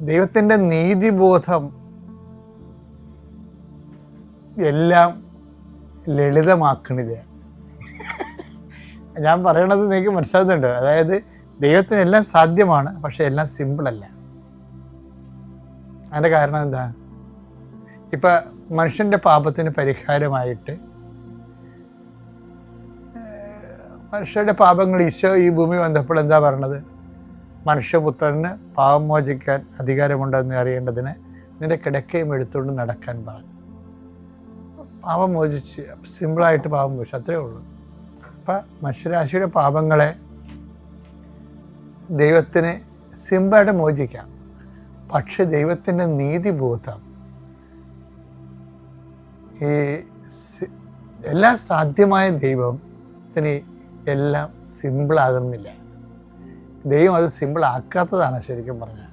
ദൈവത്തിൻ്റെ നീതിബോധം എല്ലാം ലളിതമാക്കണില്ല. ഞാൻ പറയണത് നിങ്ങൾക്ക് മനസ്സിലാകുന്നുണ്ട്. അതായത് ദൈവത്തിന് എല്ലാം സാധ്യമാണ്, പക്ഷെ എല്ലാം സിമ്പിളല്ല. അതിൻ്റെ കാരണം എന്താ? ഇപ്പം മനുഷ്യൻ്റെ പാപത്തിന് പരിഹാരമായിട്ട് മനുഷ്യരുടെ പാപങ്ങൾ ഈശോ ഈ ഭൂമി വന്നപ്പോൾ എന്താ പറയണത്? മനുഷ്യപുത്രന് പാപം മോചിക്കാൻ അധികാരമുണ്ടെന്ന് അറിയേണ്ടതിന് നിന്റെ കിടക്കയും എടുത്തുകൊണ്ട് നടക്കാൻ പറഞ്ഞു. പാപം മോചിച്ച് സിമ്പിളായിട്ട് പാപം മോചിച്ചു, അത്രേ ഉള്ളൂ. അപ്പം മനുഷ്യരാശിയുടെ പാപങ്ങളെ ദൈവത്തിന് സിമ്പിളായിട്ട് മോചിക്കാം. പക്ഷെ ദൈവത്തിൻ്റെ നീതിബോധം ഈ എല്ലാം സാധ്യമായ ദൈവത്തിന് എല്ലാം സിമ്പിളാകുന്നില്ല. ദൈവം അത് സിമ്പിളാക്കാത്തതാണ് ശരിക്കും പറഞ്ഞാൽ.